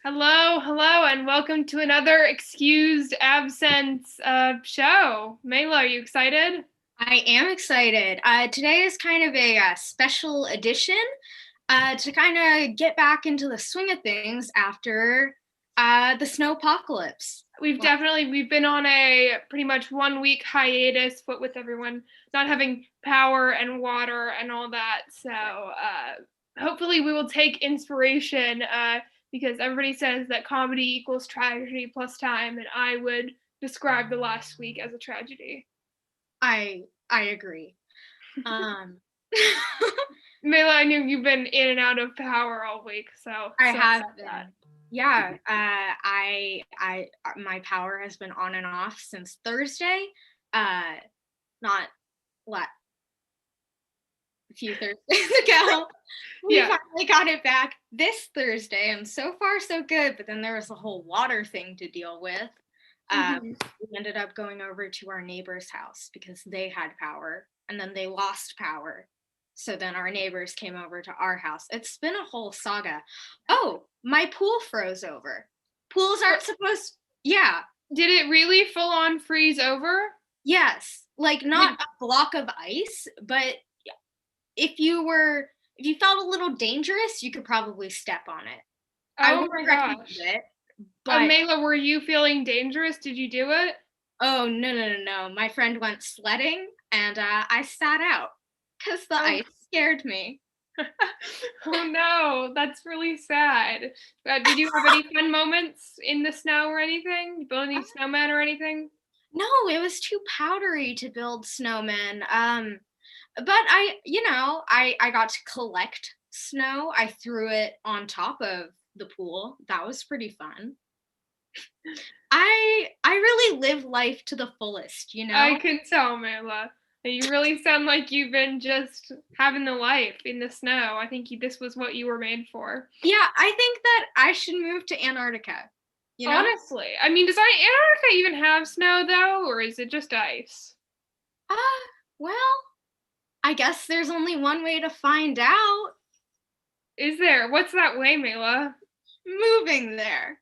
Hello, hello, and welcome to another excused absence show. Mayla, are you excited? I am excited. Today is kind of a special edition to kind of get back into the swing of things after the snow apocalypse. We've been on a pretty much 1 week hiatus, what with everyone not having power and water and all that. So hopefully we will take inspiration because everybody says that comedy equals tragedy plus time, and I would describe the last week as a tragedy. I agree. Um, Mayla, I knew you've been in and out of power all week, so I sorry have about that. been. Yeah, my power has been on and off since Thursday. Not what a few Thursdays ago. We Yeah. finally got it back this Thursday, and so far so good. But then there was a whole water thing to deal with. Mhm. We ended up going over to our neighbor's house because they had power, and then they lost power. So then our neighbors came over to our house. It's been a whole saga. Oh, my pool froze over. Pools aren't supposed. Yeah, Did it really full on freeze over? yes, like Did, not a block of ice, but if you felt a little dangerous, you could probably step on it. I oh my wouldn't recommend gosh. it, but Mayla, were you feeling dangerous? Did you do it? oh no. My friend went sledding and I sat out because the Oh, ice scared me. oh no, that's really sad. Did you have any fun moments in the snow or anything? You build any snowmen or anything? No, it was too powdery to build snowmen. But I got to collect snow. I threw it on top of the pool. That was pretty fun. I really live life to the fullest, you I know? can tell, Mayla. You really sound like you've been just having the life in the snow. I think this was what you were made for. Yeah, I think that I should move to Antarctica, you know? Honestly, I mean, does Antarctica even have snow though, or is it just ice? Well, I guess there's only one way to find out. Is there? What's that way, Mela? Moving there.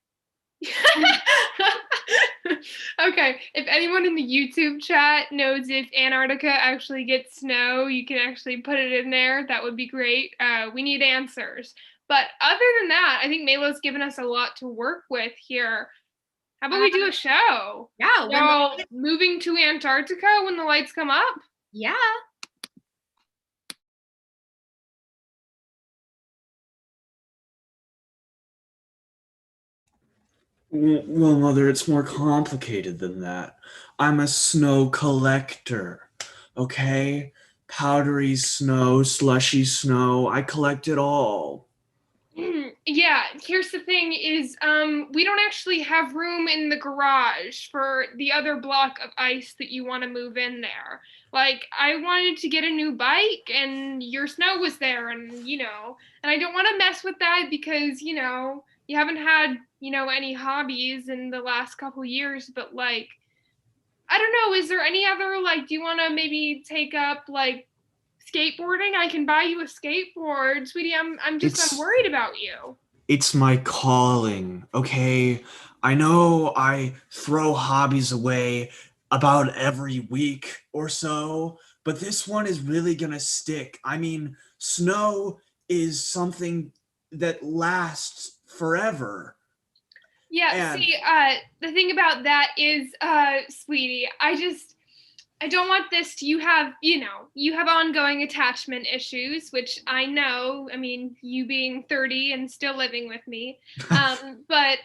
Okay, if anyone in the YouTube chat knows if Antarctica actually gets snow, you can actually put it in there. That would be great. We need answers. But other than that, I think Mela's given us a lot to work with here. How about Uh, we do a show? yeah, Y'all moving to Antarctica when the lights come up? yeah. Well, Mother, it's more complicated than that. I'm a snow collector, okay? Powdery snow, slushy snow, I collect it all. Yeah, here's the thing is we don't actually have room in the garage for the other block of ice that you want to move in there. Like I wanted to get a new bike and your snow was there and I don't want to mess with that because, you haven't had, any hobbies in the last couple years, but like I don't know, is there any other like do you want to maybe take up like skateboarding? I can buy you a skateboard. Sweetie, I'm It's worried about you. it's my calling, okay? I know I throw hobbies away about every week or so, but this one is really gonna stick. I mean, snow is something that lasts forever. Yeah, And see, the thing about that is, sweetie, I don't want this to, you have ongoing attachment issues, which I know, I mean, you being 30 and still living with me. But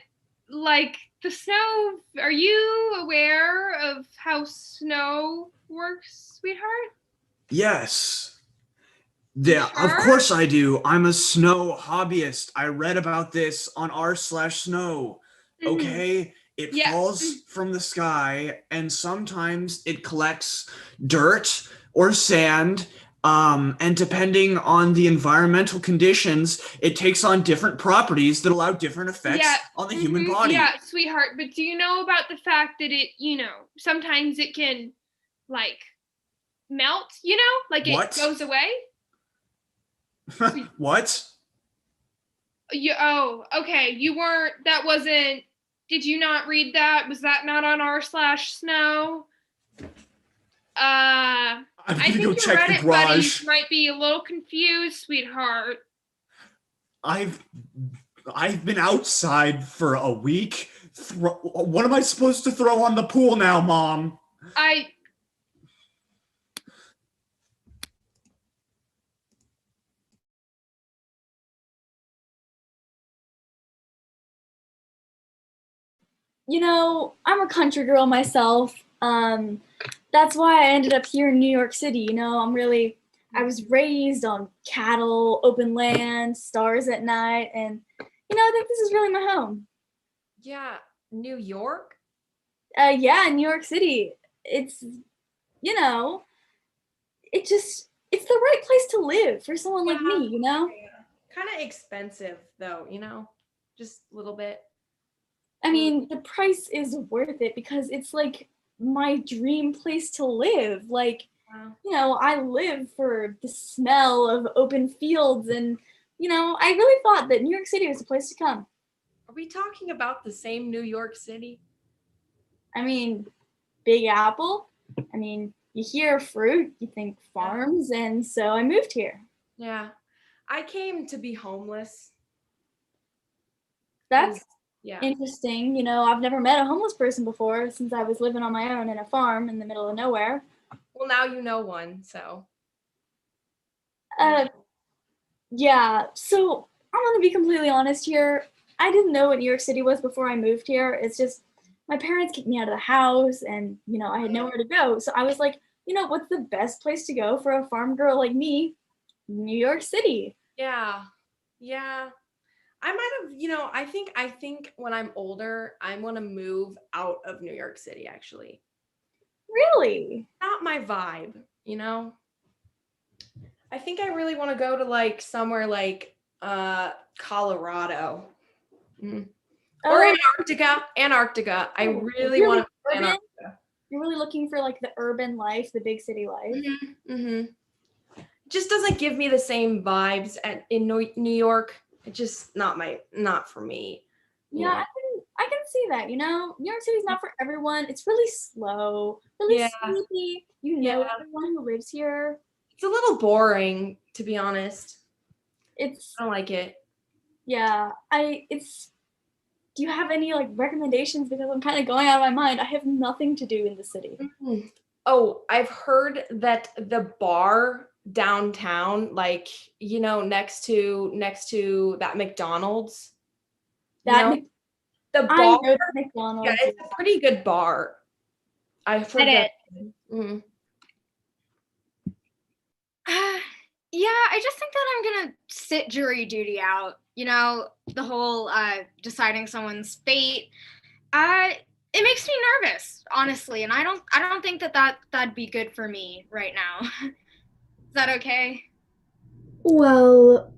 like the snow, are you aware of how snow works, sweetheart? yes, You yeah, of sure? course I do. I'm a snow hobbyist. I read about this on r/snow. Mm-hmm. Okay, it Yeah. falls from the sky, and sometimes it collects dirt or sand. And depending on the environmental conditions, it takes on different properties that allow different Yeah, effects on the human body. yeah, sweetheart. But do you know about the fact that sometimes it can like melt, like it What? goes away? What? Okay. You weren't. That wasn't. Did you not read that? Was that not on r/snow? I'm I gonna go think your check the Reddit buddies garage. might be a little confused, sweetheart. I've I've been outside for a week. What am I supposed to throw on the pool now, Mom? I I'm a country girl myself. That's why I ended up here in New York City. I was raised on cattle, open land, stars at night, and I think this is really my home. Yeah, New York? Yeah, New York City. It's, you know, it's the right place to live for someone like me. Kind of expensive though, just a little bit. I mean, the price is worth it because it's like my dream place to live. Wow. I live for the smell of open fields and, I really thought that New York City was the place to come. Are we talking about the same New York City? I mean, Big Apple. I mean, you hear fruit, you think farms, and so I moved here. Yeah. I came to be homeless. That's Yeah. interesting. I've never met a homeless person before since I was living on my own in a farm in the middle of nowhere. Well, now you know one, so. Yeah, so I'm gonna be completely honest here. I didn't know what New York City was before I moved here. It's just my parents kicked me out of the house and, I had nowhere to go. So I was like, what's the best place to go for a farm girl like me? New York City. Yeah. Yeah. I might have, I think when I'm older, I'm going to move out of New York City actually. Really? Not my vibe. I think I really want to go to like somewhere like Colorado. Or Antarctica. I really want to go to Antarctica. You're really looking for like the urban life, the big city life. Just doesn't give me the same vibes in New York. It's just not for me. Yeah, I can see that. New York City's not for everyone. It's really slow, really sleepy. Everyone who lives here. It's a little boring, to be honest. I don't like it. Yeah, do you have any like recommendations? Because I'm kind of going out of my mind. I have nothing to do in the city. Oh, I've heard that the bar downtown, like, next to that McDonald's. The bar. I know the McDonald's. Yeah, it's a pretty good bar. I've heard that. Yeah, I just think that I'm gonna sit jury duty out. The whole deciding someone's fate. It makes me nervous, honestly, and I don't think that'd be good for me right now. Is that okay? Well,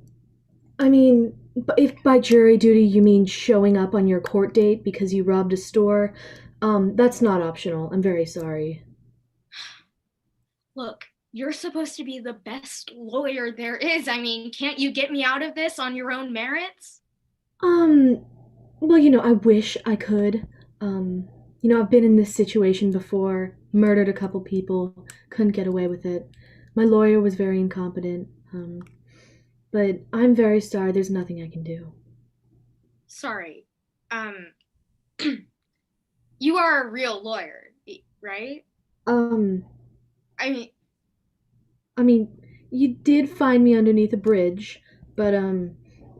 I mean, if by jury duty you mean showing up on your court date because you robbed a store, that's not optional. I'm very sorry. Look, you're supposed to be the best lawyer there is. I mean, can't you get me out of this on your own merits? Well, I wish I could. I've been in this situation before, murdered a couple people, couldn't get away with it. My lawyer was very incompetent. But I'm very sorry, there's nothing I can do. Sorry. You are a real lawyer, right? I mean, you did find me underneath a bridge, but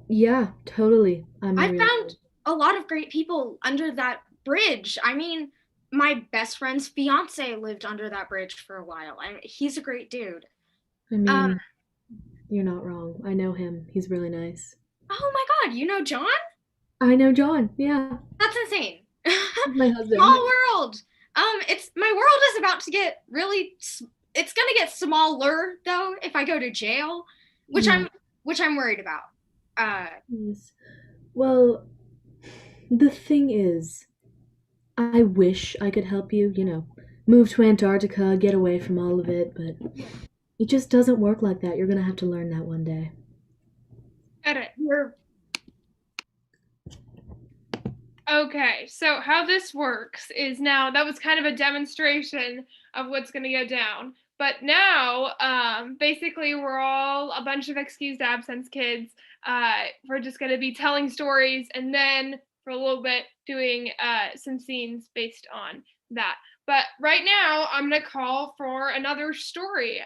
yeah, totally. I found a lot of great people under that bridge. I mean, my best friend's fiance lived under that bridge for a while. He's a great dude. I mean, you're not wrong. I know him. He's really nice. Oh my God, you know John? I know John. Yeah. That's insane. My husband. Small world. My world is about to get really. It's gonna get smaller though if I go to jail, which I'm worried about. Yes. Well, the thing is, I wish I could help you. Move to Antarctica, get away from all of it, but it just doesn't work like that. You're gonna have to learn that one day. Edit. Okay, so how this works is now that was kind of a demonstration of what's going to go down. But now, basically, we're all a bunch of excused absence kids. We're just going to be telling stories and then for a little bit doing some scenes based on that. But right now, I'm going to call for another story.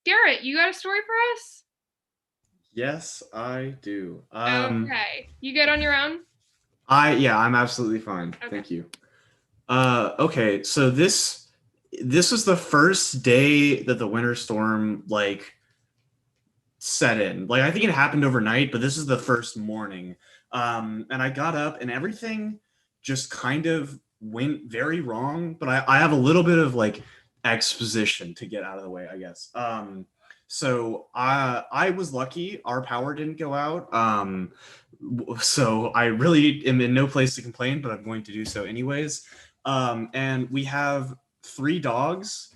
Garrett, you got a story for us? Yes, I do. Okay, you good on your own? I'm absolutely fine. Okay. Thank you. Okay, so this was the first day that the winter storm like set in. Like I think it happened overnight, but this is the first morning. And I got up and everything just kind of went very wrong. But I have a little bit of like exposition to get out of the way, I guess. So I was lucky. Our power didn't go out. So I really am in no place to complain, but I'm going to do so anyways. And we have 3 dogs.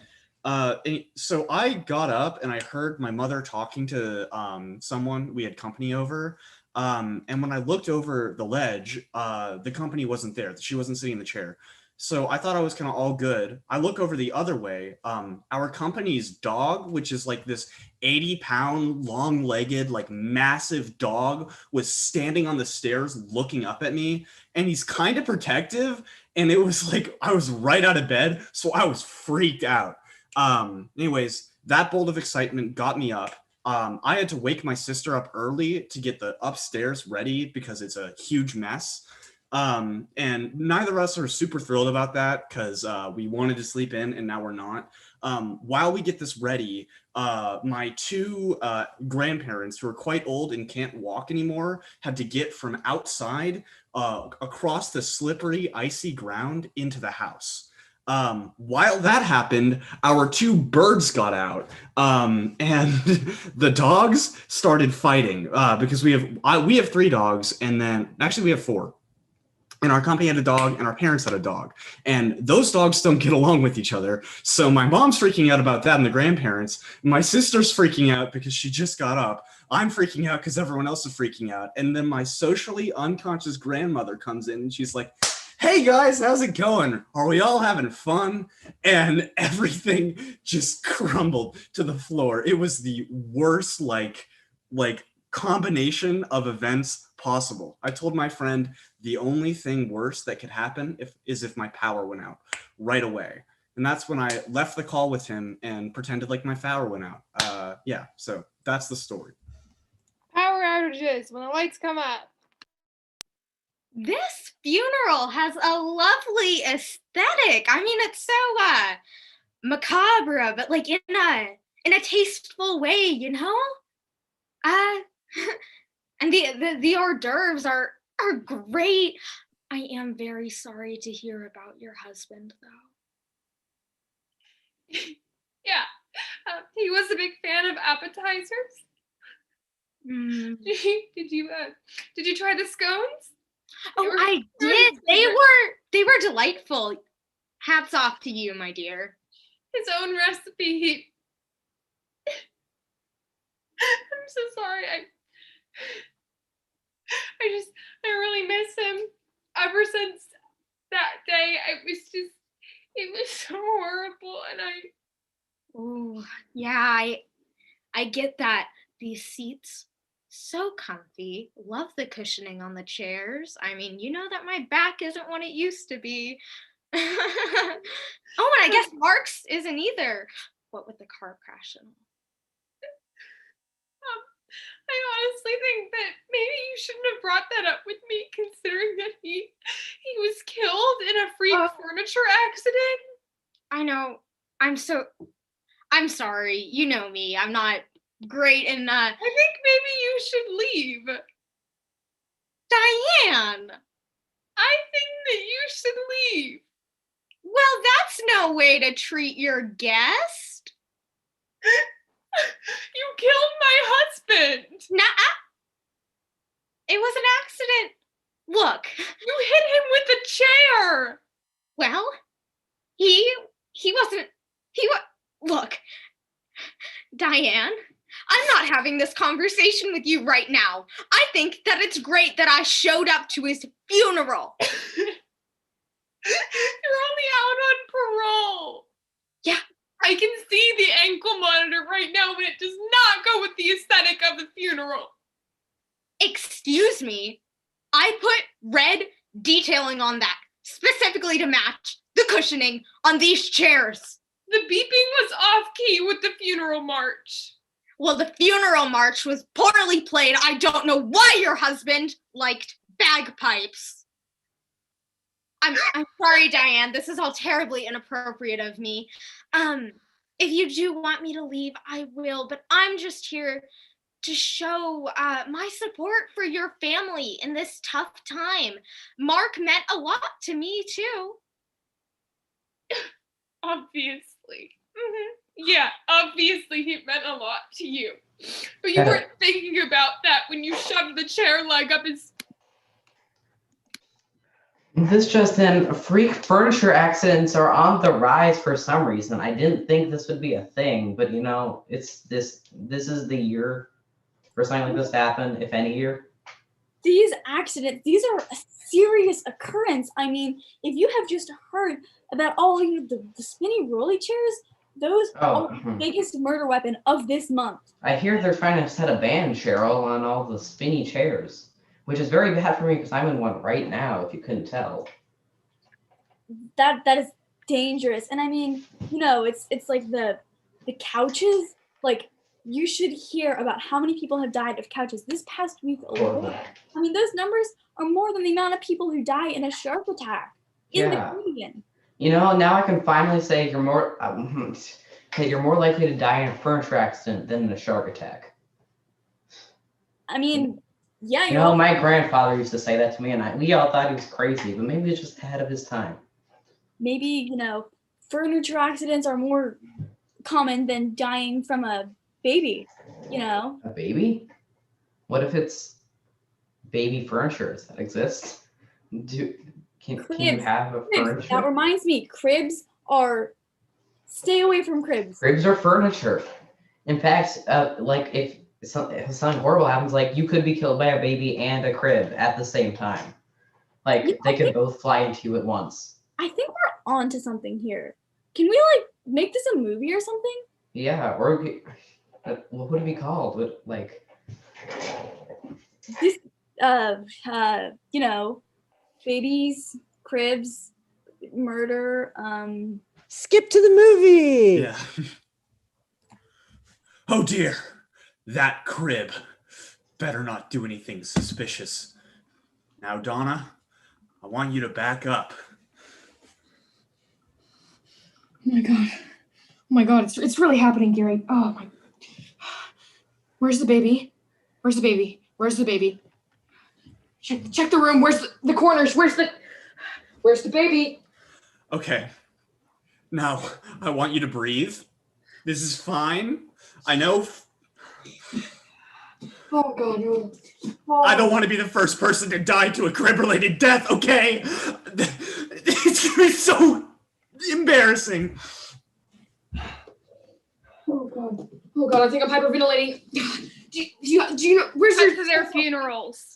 So I got up and I heard my mother talking to someone. We had company over. And when I looked over the ledge, the company wasn't there. She wasn't sitting in the chair. So I thought I was kind of all good. I look over the other way. Our company's dog, which is like this 80-pound, long-legged, like massive dog, was standing on the stairs looking up at me. And he's kind of protective. And it was like I was right out of bed. So I was freaked out. Anyways, that bolt of excitement got me up. I had to wake my sister up early to get the upstairs ready because it's a huge mess. And neither of us are super thrilled about that because we wanted to sleep in and now we're not. While we get this ready, my 2 grandparents who are quite old and can't walk anymore had to get from outside across the slippery, icy ground into the house. While that happened, our 2 birds got out, and the dogs started fighting because we have 3 dogs, and then actually we have 4. And our company had a dog and our parents had a dog, and those dogs don't get along with each other. So my mom's freaking out about that and the grandparents. My sister's freaking out because she just got up. I'm freaking out because everyone else is freaking out. And then my socially unconscious grandmother comes in and she's like, "Hey guys, how's it going? Are we all having fun?" And everything just crumbled to the floor. It was the worst like combination of events possible. I told my friend the only thing worse that could happen is if my power went out right away. And that's when I left the call with him and pretended like my power went out. So that's the story. Power outages when the lights come up. This funeral has a lovely aesthetic. I mean, it's so macabre, but like in a tasteful way, you know? And the hors d'oeuvres are great. I am very sorry to hear about your husband, though. Yeah, he was a big fan of appetizers. Mm. Did you try the scones? Oh, I did. They were delightful. Hats off to you, my dear. His own recipe. I'm so sorry. I really miss him. Ever since that day, it was so horrible, and Oh, yeah, I get that. These seats, so comfy. Love the cushioning on the chairs. I mean, you know that my back isn't what it used to be. Oh, and I guess Mark's isn't either. What with the car crash and all. I honestly think that maybe you shouldn't have brought that up with me, considering that he was killed in a freak furniture accident. I know. I'm sorry. You know me. I'm not great in I think maybe you should leave. Diane! I think that you should leave. Well, that's no way to treat your guest. You killed my husband. Nuh-uh. It was an accident. Look. You hit him with a chair. Well, he wasn't. Look, Diane, I'm not having this conversation with you right now. I think that it's great that I showed up to his funeral. You're only out on parole. Yeah. I can see the ankle monitor right now, but it does not go with the aesthetic of the funeral. Excuse me. I put red detailing on that, specifically to match the cushioning on these chairs. The beeping was off-key with the funeral march. Well, the funeral march was poorly played. I don't know why your husband liked bagpipes. I'm sorry, Diane. This is all terribly inappropriate of me. If you do want me to leave, I will. But I'm just here to show my support for your family in this tough time. Mark meant a lot to me, too. Obviously. Mm-hmm. Yeah, obviously he meant a lot to you. But you weren't thinking about that when you shoved the chair leg up his... This just in, freak furniture accidents are on the rise for some reason. I didn't think this would be a thing, but you know, it's this is the year for something like this to happen, if any year. These accidents, these are a serious occurrence. I mean, if you have just heard about all the spinny rolly chairs, those are the biggest murder weapon of this month. I hear they're trying to set a ban, Cheryl, on all the spinny chairs, which is very bad for me because I'm in one right now, if you couldn't tell. That is dangerous. And I mean, you know, it's like the couches, like you should hear about how many people have died of couches this past week alone. I mean, those numbers are more than the amount of people who die in a shark attack in the Caribbean. You know, now I can finally say you're more that you're more likely to die in a furniture accident than in a shark attack. I mean, yeah. You know, my grandfather used to say that to me, and we all thought he was crazy, but maybe it's just ahead of his time. Maybe, you know, furniture accidents are more common than dying from a baby, you know? A baby? What if it's baby furniture? Does that exist? Can you have a furniture? That reminds me, cribs are... Stay away from cribs. Cribs are furniture. In fact, like if something horrible happens, like you could be killed by a baby and a crib at the same time. Like they could both fly into you at once. I think we're on to something here. Can we like make this a movie or something? Yeah, or what would it be called? What, like this you know, babies, cribs, murder, skip to the movie. Yeah. Oh dear, that crib. Better not do anything suspicious. Now, Donna, I want you to back up. Oh my god. Oh my god, it's really happening, Gary. Oh my. Where's the baby? Where's the baby? Where's the baby? Check the room. Where's the corners? Where's the baby? Okay. Now, I want you to breathe. This is fine. I know. Oh god, no. Oh. I don't want to be the first person to die to a crib-related death, okay? It's gonna be so embarrassing. Oh god, I think I'm hyperventilating. Do you know where's their funerals?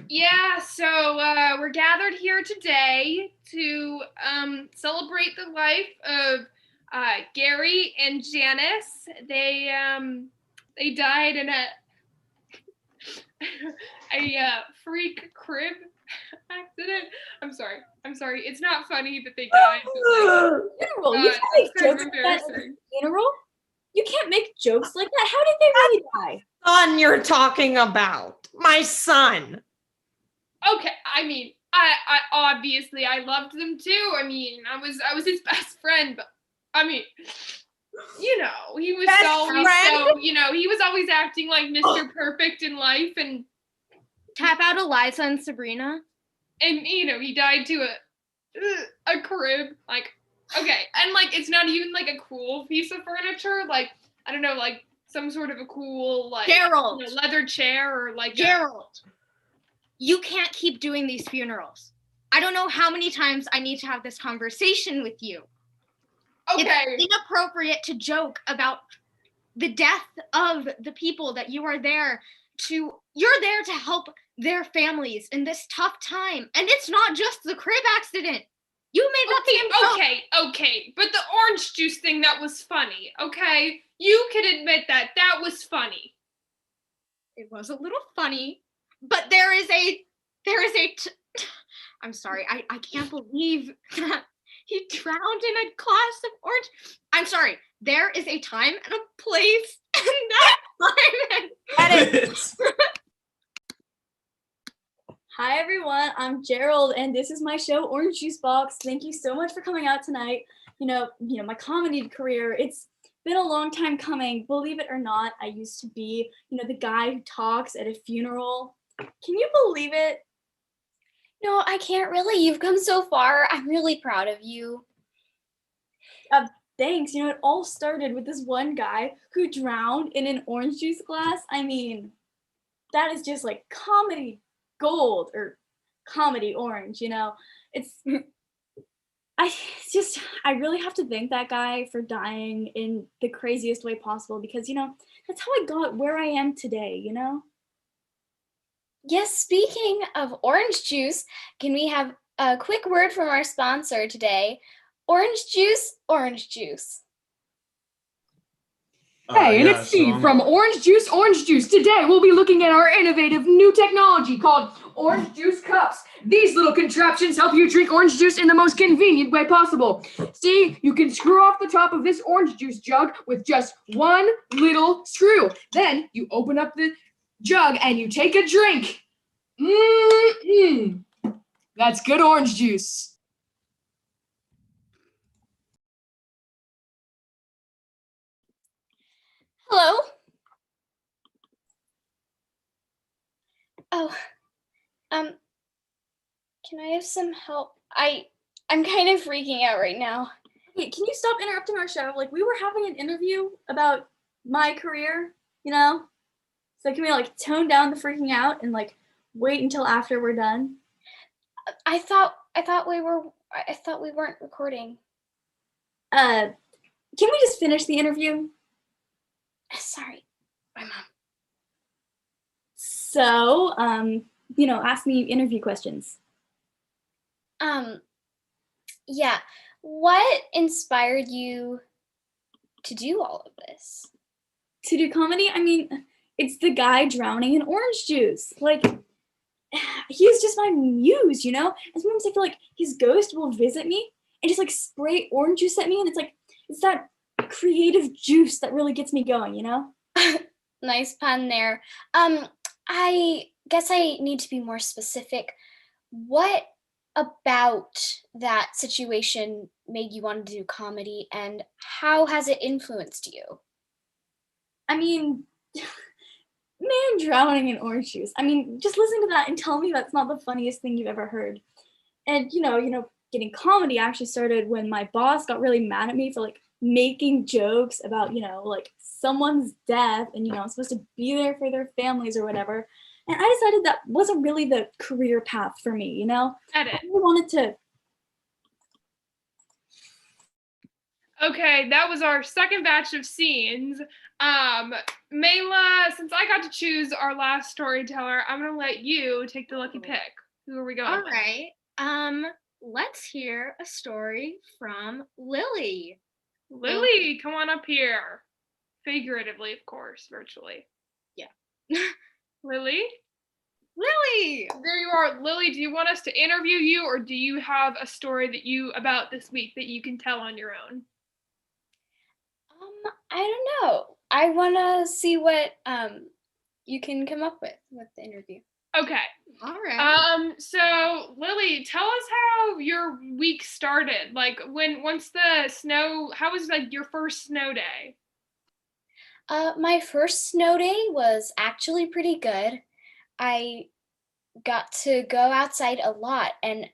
Yeah, so we're gathered here today to celebrate the life of Gary and Janice. They died in a freak crib accident. I'm sorry. It's not funny that they died. Funeral. You can't make jokes like that at a funeral. You can't make jokes like that. How did they really die? Son, you're talking about my son. Okay, I mean, I obviously I loved them too. I mean, I was his best friend, but I mean, you know, he was he was always acting like Mr. Perfect in life, and tap out Eliza and Sabrina. And you know, he died to a crib, like, okay, and like it's not even like a cool piece of furniture, like I don't know, like some sort of a cool like Gerald, leather chair or like Gerald. You can't keep doing these funerals. I don't know how many times I need to have this conversation with you. Okay. It's inappropriate to joke about the death of the people that you're there to help their families in this tough time. And it's not just the crib accident. You made that seem so- Okay. But the orange juice thing, that was funny, okay? You can admit that. That was funny. It was a little funny, but there is a I'm sorry, I can't believe that he drowned in a glass of orange. I'm sorry, there is a time and a place, and that time. Hi everyone, I'm Gerald, and this is my show Orange Juice Box. Thank you so much for coming out tonight. You know, my comedy career, it's been a long time coming. Believe it or not, I used to be, the guy who talks at a funeral. Can you believe it? No, I can't really. You've come so far. I'm really proud of you. Thanks. It all started with this one guy who drowned in an orange juice glass. I mean, that is just like comedy gold or comedy orange, I really have to thank that guy for dying in the craziest way possible because, that's how I got where I am today, Yes, speaking of orange juice, can we have a quick word from our sponsor today? Orange juice, orange juice. Hey, and it's Steve from Orange Juice. Today, we'll be looking at our innovative new technology called Orange Juice Cups. These little contraptions help you drink orange juice in the most convenient way possible. See, you can screw off the top of this orange juice jug with just one little screw. Then you open up the jug and you take a drink. That's good orange juice. Hello? Oh, can I have some help? I'm kind of freaking out right now. Hey, can you stop interrupting our show? Like, we were having an interview about my career, So can we, tone down the freaking out and, wait until after we're done? I thought we weren't recording. Can we just finish the interview? Sorry, my mom. So, ask me interview questions. Yeah. What inspired you to do all of this? To do comedy? I mean, it's the guy drowning in orange juice. He's just my muse, And sometimes I feel like his ghost will visit me and just spray orange juice at me, and it's that creative juice that really gets me going, Nice pun there. I guess I need to be more specific. What about that situation made you want to do comedy, and how has it influenced you? I mean, man drowning in orange juice. I mean, just listen to that and tell me that's not the funniest thing you've ever heard. And, getting comedy actually started when my boss got really mad at me for, making jokes about, someone's death and, I'm supposed to be there for their families or whatever. And I decided that wasn't really the career path for me, Edit. I wanted to. Okay, that was our second batch of scenes. Mayla, since I got to choose our last storyteller, I'm gonna let you take the lucky pick. Who are we going with? All right. Let's hear a story from Lily. Lily, come on up here. Figuratively, of course, virtually. Yeah. Lily? Lily! There you are. Lily, do you want us to interview you, or do you have a story about this week that you can tell on your own? I don't know. I want to see what you can come up with the interview. Okay. All right. So Lily, tell us how your week started. Once the snow, how was your first snow day? My first snow day was actually pretty good. I got to go outside a lot, and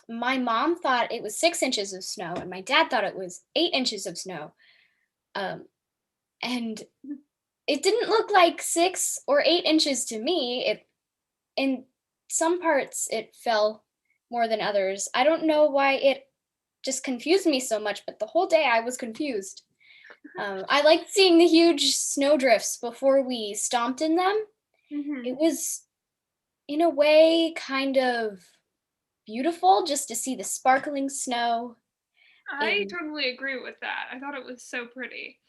my mom thought it was 6 inches of snow, and my dad thought it was 8 inches of snow. And it didn't look like 6 or 8 inches to me. In some parts it fell more than others. I don't know why it just confused me so much, but the whole day I was confused. I liked seeing the huge snowdrifts before we stomped in them. It was, in a way, kind of beautiful just to see the sparkling snow. I totally agree with that. I thought it was so pretty.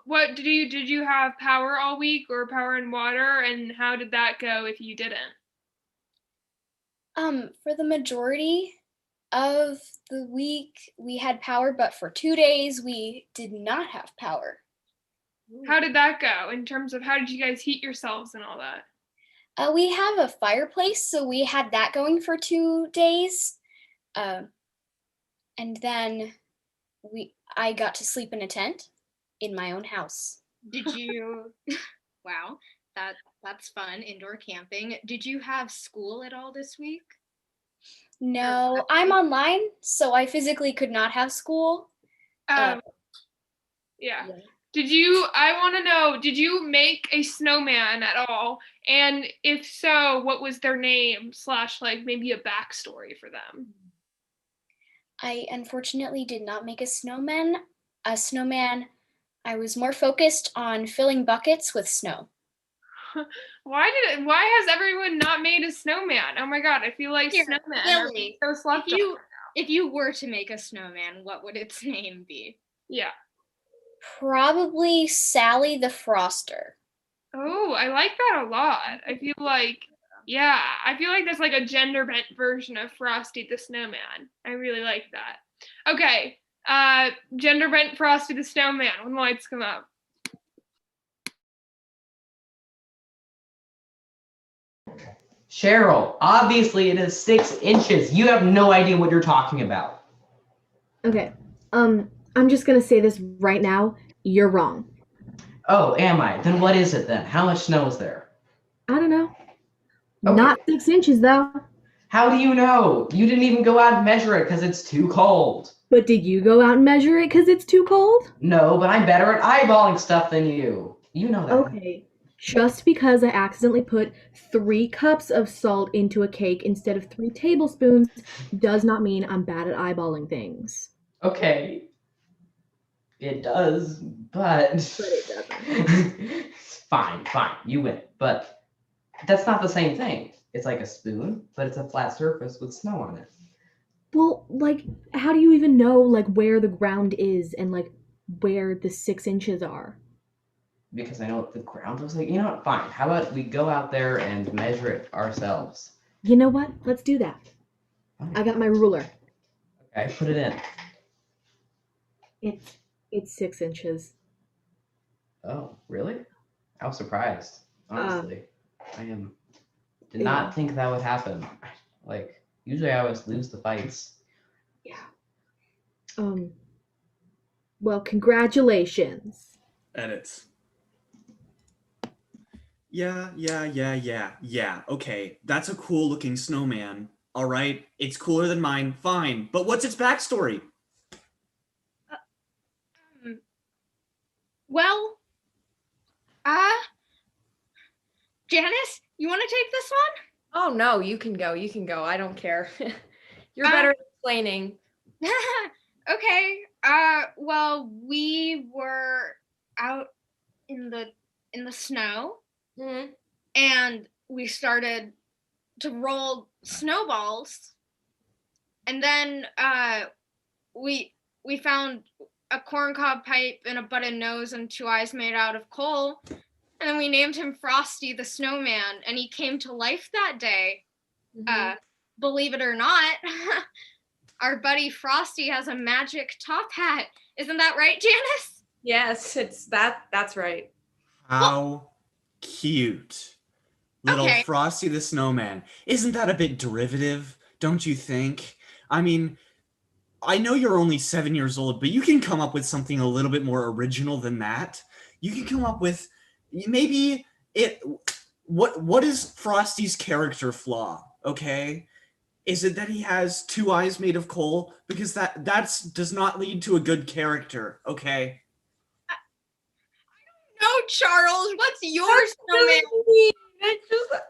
What did you have power all week or power and water, and how did that go if you didn't? For the majority of the week we had power, but for 2 days we did not have power. How did that go in terms of how did you guys heat yourselves and all that? We have a fireplace, so we had that going for 2 days. And then I got to sleep in a tent in my own house. Did you? Wow, that's fun. Indoor camping. Did you have school at all this week? No, I'm online, so I physically could not have school. Yeah. I want to know, did you make a snowman at all? And if so, what was their name / like maybe a backstory for them? I unfortunately did not make a snowman. I was more focused on filling buckets with snow. Why has everyone not made a snowman? Oh my god, I feel like snowmen Lily, are so slept on. If you were to make a snowman, what would its name be? Yeah. Probably Sally the Froster. Oh, I like that a lot. I feel like that's like a gender bent version of Frosty the Snowman. I really like that. Okay, gender bent Frosty the Snowman when the lights come up. Cheryl, obviously it is 6 inches. You have no idea what you're talking about. Okay. I'm just gonna say this right now. You're wrong. Oh, am I? Then what is it then? How much snow is there? I don't know. Okay. Not 6 inches though. How do you know? You didn't even go out and measure it because it's too cold. But did you go out and measure it because it's too cold? No, but I'm better at eyeballing stuff than you. You know that. Okay. Just because I accidentally put 3 cups of salt into a cake instead of 3 tablespoons does not mean I'm bad at eyeballing things. Okay. It does, but it doesn't. Fine. You win. But that's not the same thing. It's like a spoon, but it's a flat surface with snow on it. Well, like, how do you even know, like, where the ground is and, like, where the 6 inches are? Because I know what the ground looks like. You know what? Fine. How about we go out there and measure it ourselves? You know what? Let's do that. Fine. I got my ruler. Okay, put it in. It's 6 inches. Oh, really? I was surprised. Honestly, did not think that would happen. Like, usually I always lose the fights. Yeah. Well, congratulations. Edits. Yeah. Okay, that's a cool looking snowman. All right, it's cooler than mine. Fine, but what's its backstory? Well, Janice, you want to take this one? Oh no, you can go. I don't care. You're better at explaining. Okay. Well, we were out in the snow, and we started to roll snowballs, and then we found a corncob pipe and a button nose and 2 eyes made out of coal, and then we named him Frosty the Snowman, and he came to life that day. Believe it or not, our buddy Frosty has a magic top hat. Isn't that right, Janice? Yes, that's right. How cute. Little Frosty the Snowman. Isn't that a bit derivative, don't you think? I mean, I know you're only 7 years old, but you can come up with something a little bit more original than that. You can come up with maybe what is Frosty's character flaw, okay? Is it that he has 2 eyes made of coal? Because that does not lead to a good character, okay? No, Charles, what's your snowman?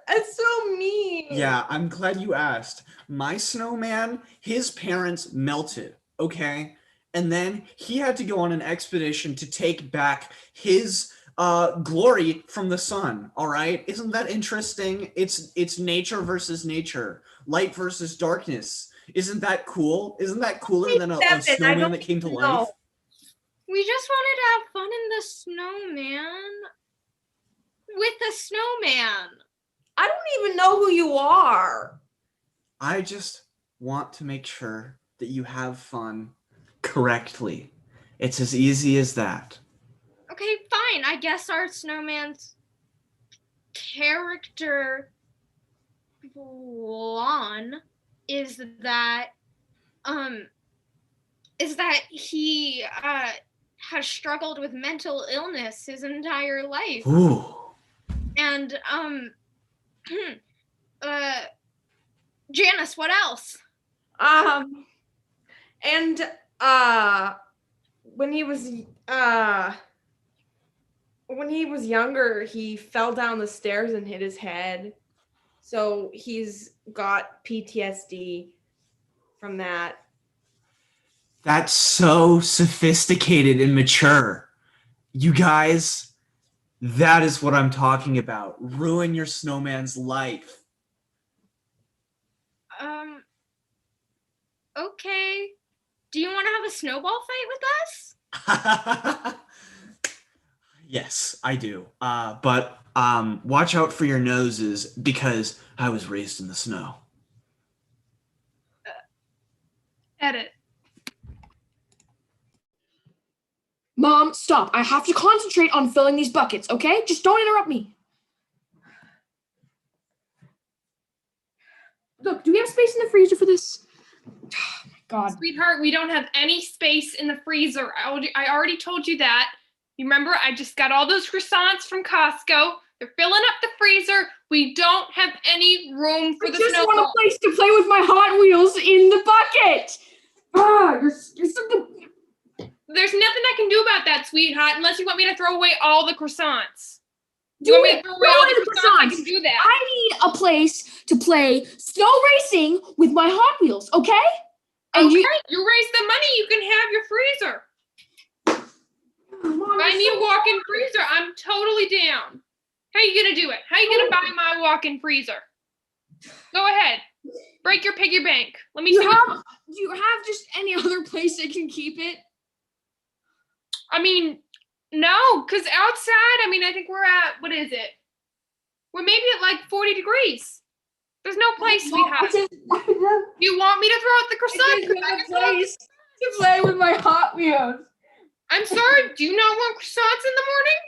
It's so mean. Yeah, I'm glad you asked. My snowman, his parents melted, okay? And then he had to go on an expedition to take back his glory from the sun, all right? Isn't that interesting? It's nature versus nature, light versus darkness. Isn't that cool? Isn't that cooler than a snowman that came to life? We just wanted to have fun in the snowman. With the snowman. I don't even know who you are. I just want to make sure that you have fun correctly. It's as easy as that. Okay, fine. I guess our snowman's character flaw is that he has struggled with mental illness his entire life. Ooh. And Janice, what else? And when he was younger, he fell down the stairs and hit his head. So he's got PTSD from that. That's so sophisticated and mature. You guys, that is what I'm talking about. Ruin your snowman's life. Okay. Do you want to have a snowball fight with us? Yes, I do. But watch out for your noses because I was raised in the snow. Edit. Mom, stop. I have to concentrate on filling these buckets, okay? Just don't interrupt me. Look, do we have space in the freezer for this? Oh my God. Sweetheart, we don't have any space in the freezer. I already told you that. You remember, I just got all those croissants from Costco. They're filling up the freezer. We don't have any room for the snowball. I just want a place to play with my Hot Wheels in the bucket. You're so... There's nothing I can do about that, sweetheart, unless you want me to throw away all the croissants. Do you want me to throw away all the croissants? I can do that. I need a place to play snow racing with my Hot Wheels, okay? And okay, you raise the money, you can have your freezer. Mom, Buy me a walk-in freezer. I'm totally down. How are you gonna do it? How are you gonna buy my walk-in freezer? Go ahead. Break your piggy bank. Let me see. Do you have just any other place I can keep it? I mean, no, because outside, I think we're at, what is it? We're maybe at like 40 degrees. There's no place, sweetheart. You want me to throw out the croissants? I just want a place to play with my Hot Wheels. I'm sorry, do you not want croissants in the morning?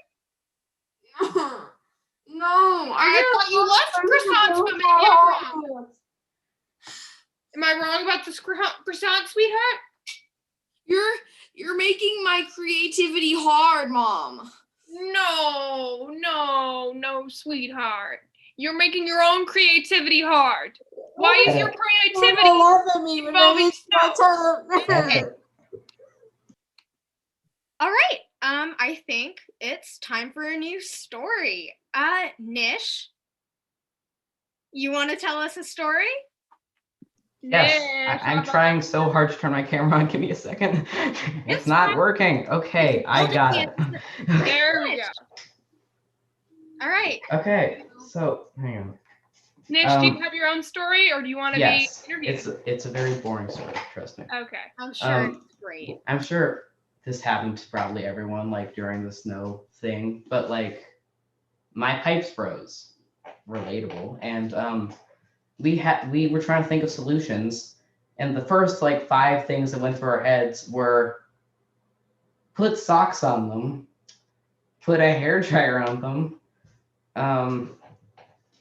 No, I thought you loved croissants, but maybe I'm wrong. Am I wrong about this croissant, sweetheart? You're making my creativity hard, Mom. No, sweetheart. You're making your own creativity hard. Why is your creativity involving snow? All right. I think it's time for a new story. Nish, you want to tell us a story? Yes, I'm trying so hard to turn my camera on. Give me a second. It's not working. Okay, I got it. There we go. All right. Okay, so hang on. Nish, do you have your own story, or do you want to be interviewed? It's a very boring story. Trust me. Okay. I'm sure it's great. I'm sure this happened to probably everyone, like during the snow thing, but like my pipes froze. Relatable, and we were trying to think of solutions, and the first like 5 things that went through our heads were put socks on them, put a hairdryer on them,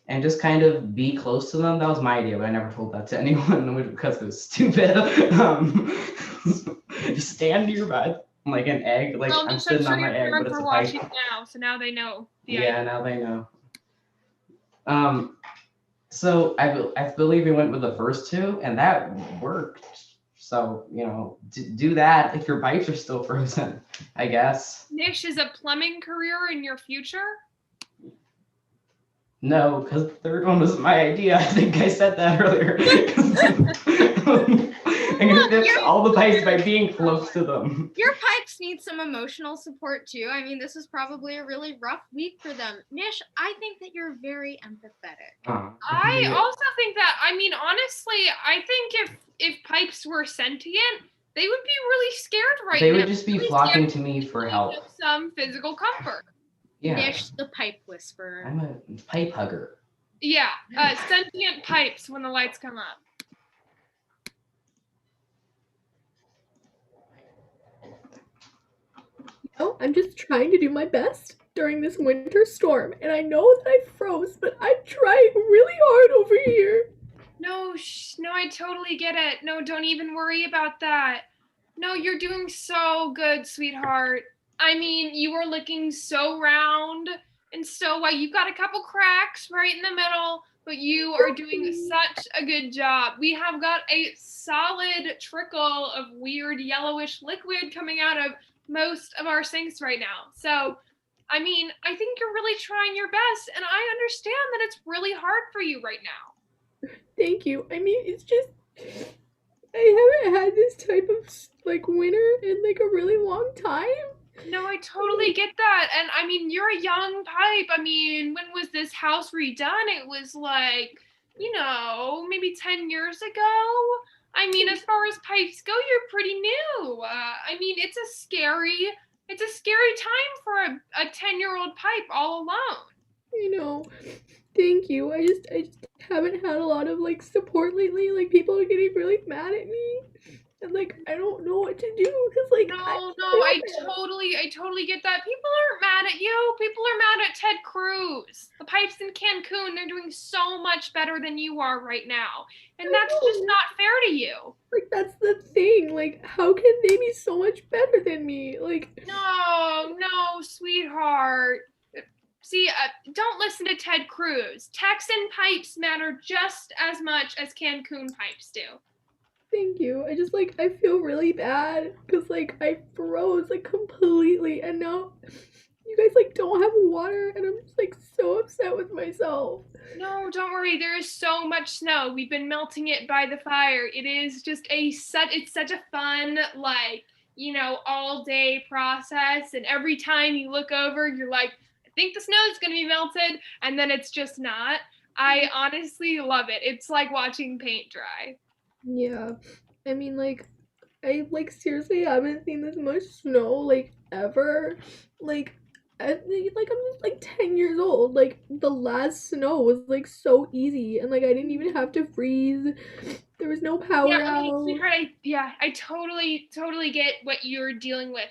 and just kind of be close to them. That was my idea, but I never told that to anyone because it was stupid. Just stand nearby like an egg, like I'm sitting on my egg, but it's a pipe. Now, so now they know. Now they know. So I believe we went with the first 2, and that worked. So, do that if your pipes are still frozen, I guess. Nish, is a plumbing career in your future? No, because the third one was my idea. I think I said that earlier. I'm gonna fix all the pipes by being close to them. Your pipes need some emotional support too. I mean, this is probably a really rough week for them. Nish, I think that you're very empathetic. I also think that, I mean, honestly, I think if pipes were sentient, they would be really scared right now. They would just be flocking to me for help. Some physical comfort. Yeah. Nish, the pipe whisperer. I'm a pipe hugger. Yeah, sentient pipes when the lights come up. No, I'm just trying to do my best during this winter storm, and I know that I froze, but I'm trying really hard over here. No, no, I totally get it. No, don't even worry about that. No, you're doing so good, sweetheart. I mean, you are looking so round and so white. You've got a couple cracks right in the middle, but you are doing such a good job. We have got a solid trickle of weird yellowish liquid coming out of most of our sinks right now. So, I mean, I think you're really trying your best, and I understand that it's really hard for you right now. Thank you. I mean, it's just, I haven't had this type of like winter in like a really long time. No, I totally get that. And I mean, you're a young pipe. I mean, when was this house redone? It was like, you know, maybe 10 years ago. I mean, as far as pipes go, you're pretty new. I mean, it's a scary time for a 10-year-old pipe all alone. You know, thank you. I just haven't had a lot of like support lately. Like people are getting really mad at me, and like I don't know what to do because like I totally get that. People aren't mad at you. People are mad at Ted Cruz. The pipes in Cancun, they're doing so much better than you are right now, and that's just not fair to you. Like that's the thing. Like how can they be so much better than me? Like no, sweetheart. See, don't listen to Ted Cruz. Texan pipes matter just as much as Cancun pipes do. Thank you. I just like I feel really bad because like I froze like completely, and now you guys like don't have water, and I'm just like so upset with myself. No, don't worry. There is so much snow. We've been melting it by the fire. It is just it's such a fun, like, you know, all day process. And every time you look over, you're like, I think the snow is going to be melted. And then it's just not. I honestly love it. It's like watching paint dry. Yeah. I mean, like, I like seriously haven't seen this much snow like ever. Like, I'm just like 10 years old. Like the last snow was like so easy, and like I didn't even have to freeze. There was no power out. Sweetheart, I totally get what you're dealing with.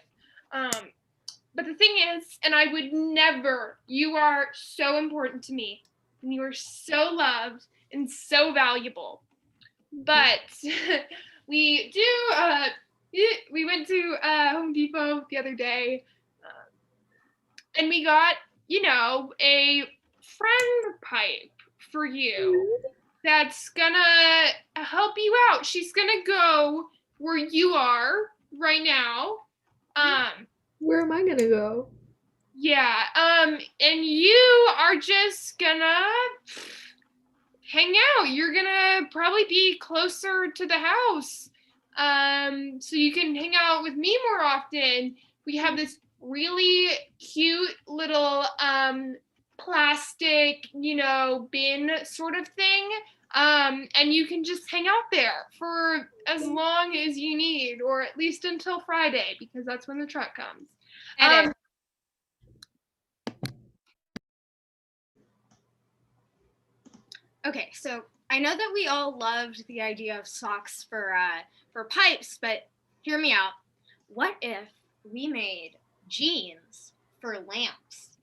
But the thing is, and I would never, you are so important to me, and you are so loved and so valuable. But we went to Home Depot the other day, and we got, you know, a friend pipe for you that's gonna help you out. She's gonna go where you are right now. Where am I gonna go? Yeah, and you are just gonna hang out. You're gonna probably be closer to the house, so you can hang out with me more often. We have this really cute little plastic, you know, bin sort of thing, and you can just hang out there for as long as you need, or at least until Friday, because that's when the truck comes. Okay, so I know that we all loved the idea of socks for pipes, but hear me out. What if we made jeans for lamps?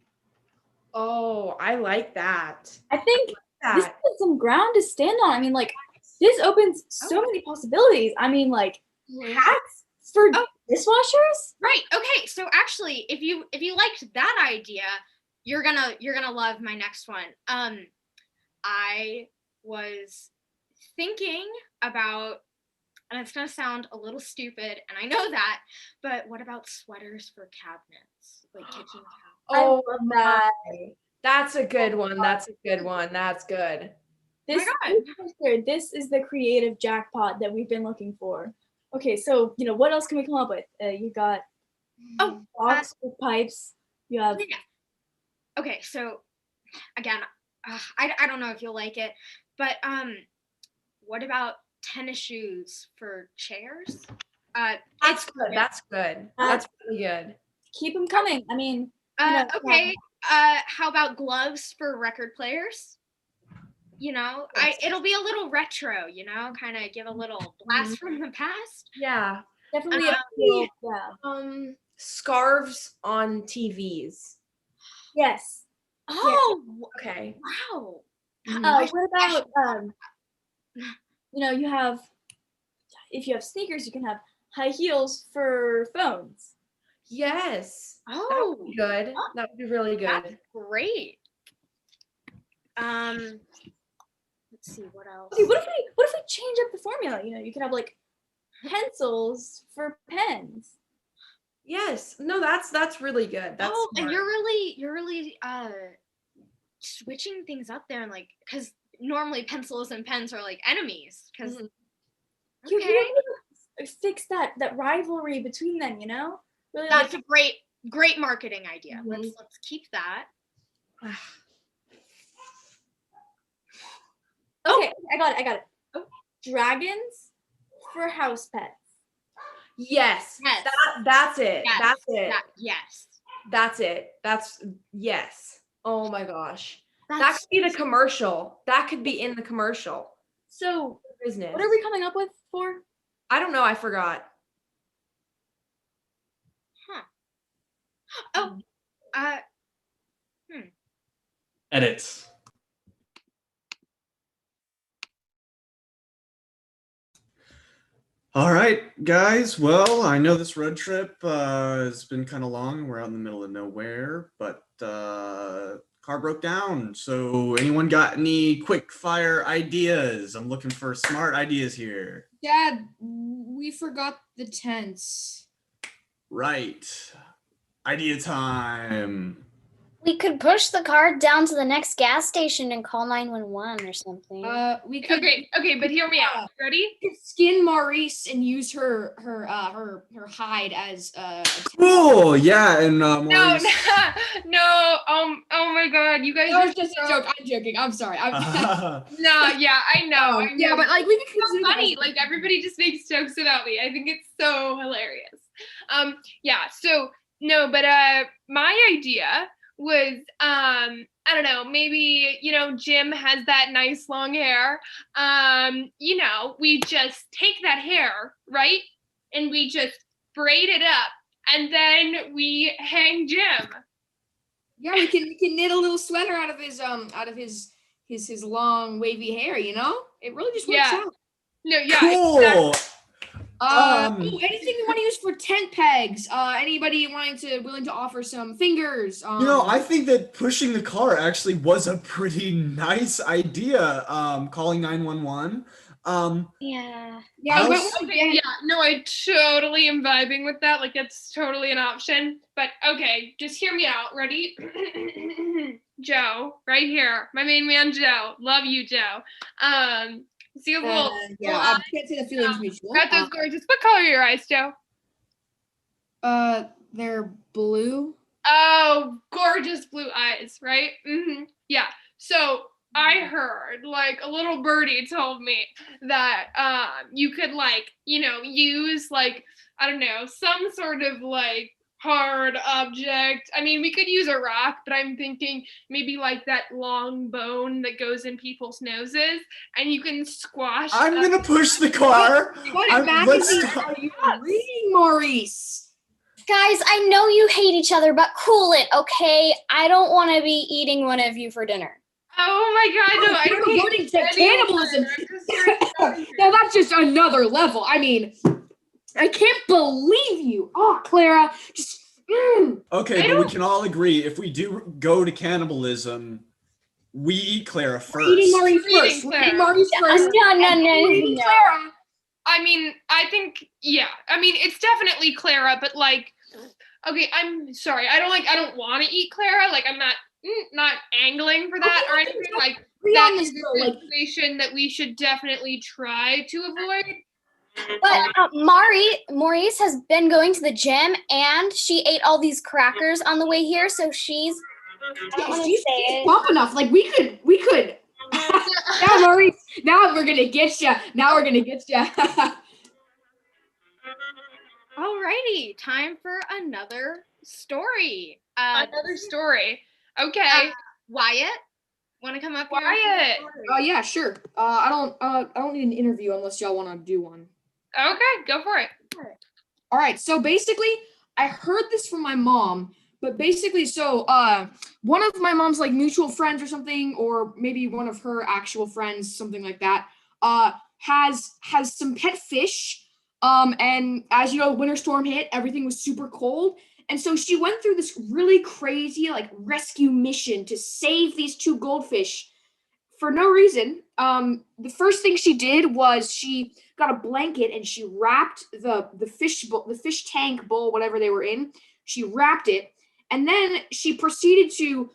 Oh, I like that. I think this is some ground to stand on. I mean, like, this opens so many possibilities. I mean, like, hats for dishwashers? Right. Okay. So actually, if you liked that idea, you're gonna love my next one. I was thinking about, and it's gonna sound a little stupid, and I know that, but what about sweaters for cabinets, like kitchen cabinets? I love that. That's a good one. That's a good one. That's good. This, this is the creative jackpot that we've been looking for. Okay, so what else can we come up with? You got box with pipes. You have Okay, so again, I don't know if you'll like it, but what about tennis shoes for chairs? That's good. That's good. That's really good. Keep them coming. I mean, okay. How about gloves for record players? It'll be a little retro. Kind of give a little blast from the past. Yeah, definitely. Scarves on TVs. Yes. Oh, okay. Wow. What about you have, if you have sneakers, you can have high heels for phones. Yes. Oh, that would be good. That would be really good. That's great. Let's see what else. Okay, what if we change up the formula? You could have like pencils for pens. Yes. No, that's really good. That's and you're really switching things up there, and like, because normally pencils and pens are like enemies. Because you really fix that rivalry between them. Really, that's a great marketing idea. Let's keep that. Okay, I got it. Oh. Dragons for house pets. Yes. That's it. Yes. That's it. Yes. That's it. That's yes. Oh my gosh. That could be the commercial. That could be in the commercial. So, business. What are we coming up with for? I don't know. I forgot. Oh. Edits. All right, guys. Well, I know this road trip has been kind of long. We're out in the middle of nowhere, but car broke down. So anyone got any quick fire ideas? I'm looking for smart ideas here. Dad, we forgot the tents. Right. Idea time. We could push the car down to the next gas station and call 911 or something. We could. Okay, but hear me out. Ready? We could skin Maurice and use her hide as Cool. Yeah, and No. Maurice. No. Oh my God, you guys. That was just a joke. I'm joking. I'm sorry. No. Yeah, I know. Yeah, but like we could it's so funny. Like everybody just makes jokes about me. I think it's so hilarious. Yeah. So no, but my idea was I don't know, maybe Jim has that nice long hair. We just take that hair, right? And we just braid it up and then we hang Jim. Yeah, we can knit a little sweater out of his long wavy hair, It really just works out. No, yeah. Cool. Exactly. Anything we want to use for tent pegs? Anybody willing to offer some fingers? I think that pushing the car actually was a pretty nice idea. Calling 911. Yeah. No, I totally am vibing with that. Like it's totally an option. But okay, just hear me out. Ready? Joe, right here. My main man, Joe. Love you, Joe. See a little. I can't say the feelings mutual. Got those gorgeous. What color are your eyes, Joe? They're blue. Oh, gorgeous blue eyes, right? Mm-hmm. Yeah. So I heard, like, a little birdie told me that you could, like, use, like, I don't know, some sort of, like, hard object. I mean, we could use a rock, but I'm thinking maybe like that long bone that goes in people's noses, and you can squash. I'm gonna push the car. What magazine are you reading, Maurice? Guys, I know you hate each other, but cool it, okay? I don't want to be eating one of you for dinner. Oh my God, no, I don't We're going to cannibalism. Now that's just another level. I mean, I can't believe you. Oh, Clara, just. Okay, but we can all agree if we do go to cannibalism, we eat Clara first. Eating Maurice first. Eating Maurice first. No. Clara. I mean, I think, yeah. I mean, it's definitely Clara, but like, okay, I'm sorry. I don't want to eat Clara. Like, I'm not not angling for that or anything. Like Agree that on this, is though, a like- situation that we should definitely try to avoid. But Maurice has been going to the gym and she ate all these crackers on the way here, so she's I don't want to She's say it. bump enough. Like we could. Now, Maurice. Now we're gonna get you. Now we're gonna get you. Alrighty, time for another story. Another story. Okay. Wyatt, want to come up here? Wyatt. Yeah, sure. I don't need an interview unless y'all want to do one. Okay, go for it. All right. So basically, I heard this from my mom, but basically, so one of my mom's like mutual friends or something, or maybe one of her actual friends, something like that, has some pet fish. And as you know, winter storm hit, everything was super cold. And so she went through this really crazy like rescue mission to save these two goldfish for no reason. The first thing she did was she got a blanket and she wrapped the fish tank bowl, whatever they were in. She wrapped it, and then she proceeded to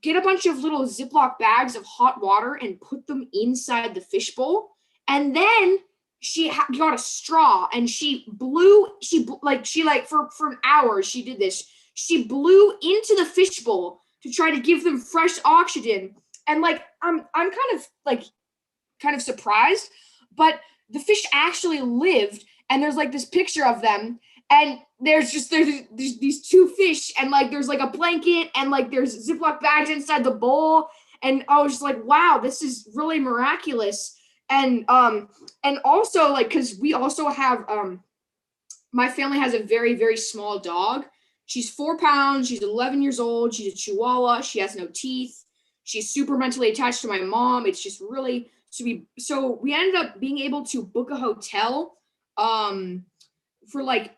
get a bunch of little Ziploc bags of hot water and put them inside the fish bowl. And then she got a straw and she blew. For an hour she did this. She blew into the fish bowl to try to give them fresh oxygen. And like I'm kind of surprised, but the fish actually lived, and there's like this picture of them, and there's these two fish, and like there's like a blanket, and like there's Ziploc bags inside the bowl, and I was just like, wow, this is really miraculous. And also like because we also have my family has a very, very small dog. She's 4 pounds, she's 11 years old, she's a Chihuahua, she has no teeth. She's super mentally attached to my mom. It's just really so we ended up being able to book a hotel for right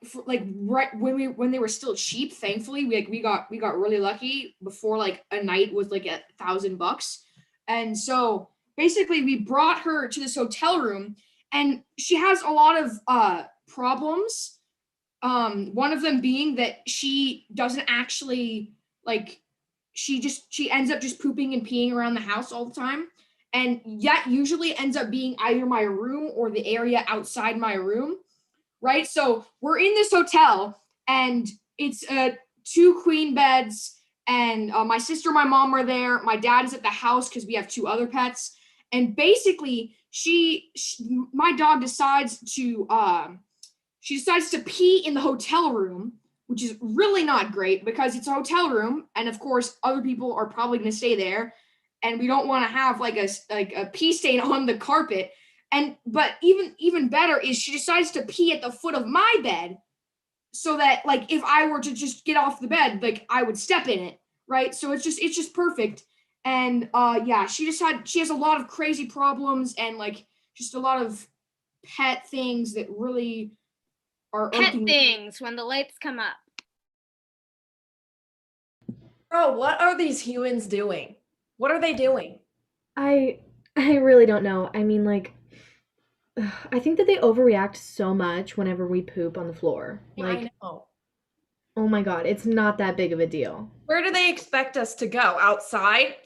when they were still cheap. Thankfully, we got really lucky before like a night was like $1,000. And so basically we brought her to this hotel room, and she has a lot of problems. One of them being that she doesn't actually like she ends up just pooping and peeing around the house all the time, and that usually ends up being either my room or the area outside my room, right? So we're in this hotel, and it's 2 queen beds, and my sister and my mom are there. My dad is at the house because we have 2 other pets, and basically my dog decides to pee in the hotel room, which is really not great because it's a hotel room, and of course other people are probably going to stay there, and we don't want to have like a pee stain on the carpet. But even better is she decides to pee at the foot of my bed, so that like if I were to just get off the bed, like I would step in it, right? So it's just perfect. And yeah, she has a lot of crazy problems, and like just a lot of pet things that really are Pet things when the lights come up. Bro, what are these humans doing? What are they doing? I really don't know. I mean, like, I think that they overreact so much whenever we poop on the floor. Like, I know. oh my god, it's not that big of a deal. Where do they expect us to go? Outside?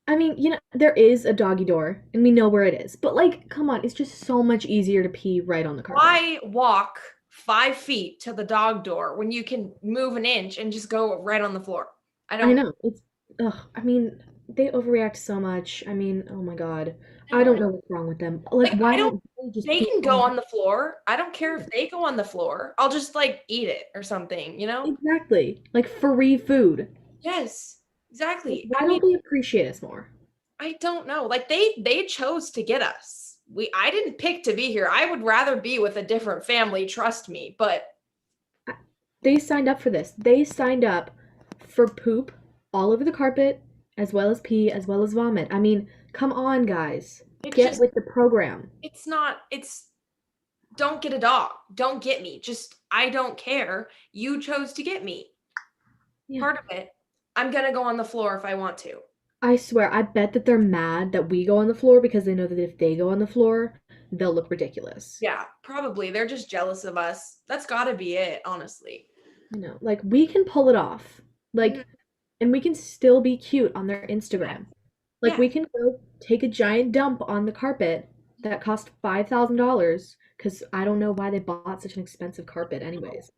I mean, you know, there is a doggy door, and we know where it is. But, like, come on, it's just so much easier to pee right on the carpet. Why walk 5 feet to the dog door when you can move an inch and just go right on the floor? I know. It's, I mean, they overreact so much. I mean, oh my god. I don't know what's wrong with them. Like why don't they just they can go on the floor. I don't care if they go on the floor. I'll just like eat it or something, you know? Exactly. Like free food. Yes. Exactly. Why don't they appreciate us more? I don't know. Like they chose to get us. I didn't pick to be here. I would rather be with a different family, trust me, but they signed up for this. They signed up for poop all over the carpet, as well as pee, as well as vomit. I mean, come on, guys. Get with the program. Don't get a dog. Don't get me. Just, I don't care. You chose to get me. Yeah. Part of it. I'm going to go on the floor if I want to. I swear, I bet that they're mad that we go on the floor because they know that if they go on the floor, they'll look ridiculous. Yeah, probably. They're just jealous of us. That's got to be it, honestly. I know. Like, we can pull it off. Like, and we can still be cute on their Instagram. Like we can go take a giant dump on the carpet that cost $5,000 because I don't know why they bought such an expensive carpet anyways.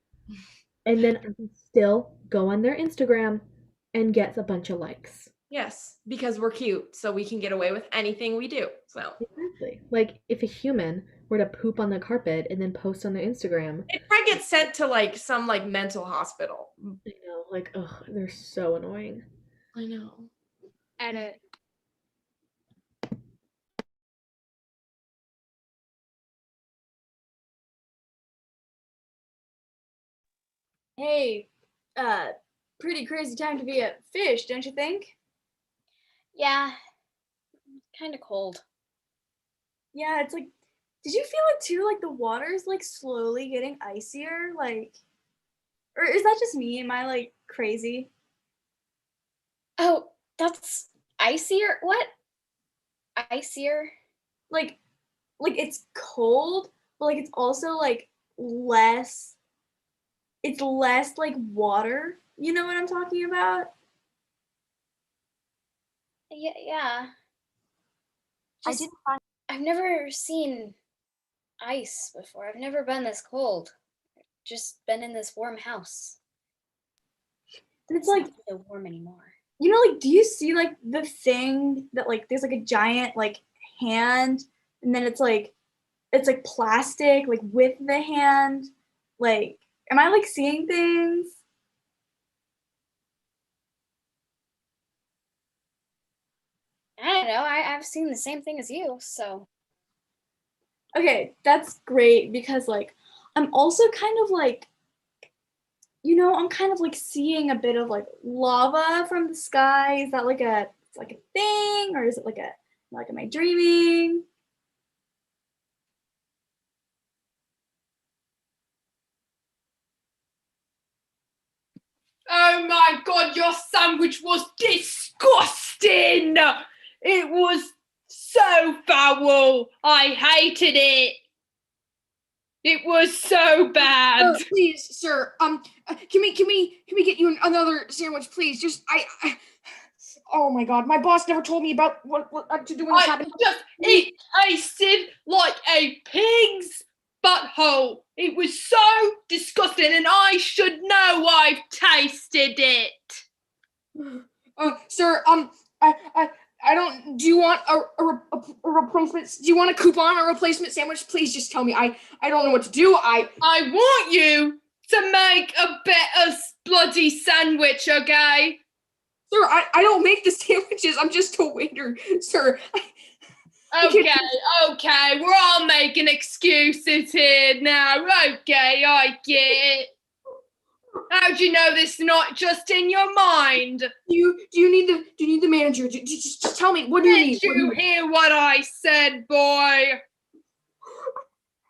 And then I can still go on their Instagram and get a bunch of likes. Yes, because we're cute, so we can get away with anything we do. So Exactly. Like if a human were to poop on the carpet and then post on their Instagram, it probably gets sent to like some like mental hospital. you know, like ugh, they're so annoying. I know. Edit. Hey, pretty crazy time to be a fish, don't you think? Yeah, kind of cold. Yeah, it's like, did you feel it too? Like the water's like slowly getting icier, like, or is that just me? Am I like crazy? Oh, that's icier. What? Icier? Like, it's cold, but like it's also like less. It's less like water. You know what I'm talking about? Yeah, yeah. I Just, didn't find. I've never seen ice before. I've never been this cold. Just been in this warm house. It's like, not so warm anymore. you know, like, do you see like the thing that like there's like a giant like hand, and then it's like plastic like with the hand. Like, am I like seeing things? I don't know. I've seen the same thing as you, so. Okay, that's great because like I'm also kind of like, I'm kind of like seeing a bit of like lava from the sky. Is that like it's like a thing, or is it like am I dreaming? Oh my god, your sandwich was disgusting! It was so foul. I hated it. It was so bad. Please, sir. Can we get you another sandwich, please? Just oh my god, my boss never told me about what to do when this happened. It tasted like a pig's butthole. It was so disgusting, and I should know. I've tasted it. Sir, I don't. Do you want a replacement? Do you want a coupon or replacement sandwich? Please, just tell me. I don't know what to do. I want you to make a better bloody sandwich, okay? Sir, I don't make the sandwiches. I'm just a waiter, sir. Okay, we're all making excuses here now. Okay, I get it. How do you know this is not just in your mind? Do you need the manager? Just tell me. What do you need? Did you hear what I said, boy?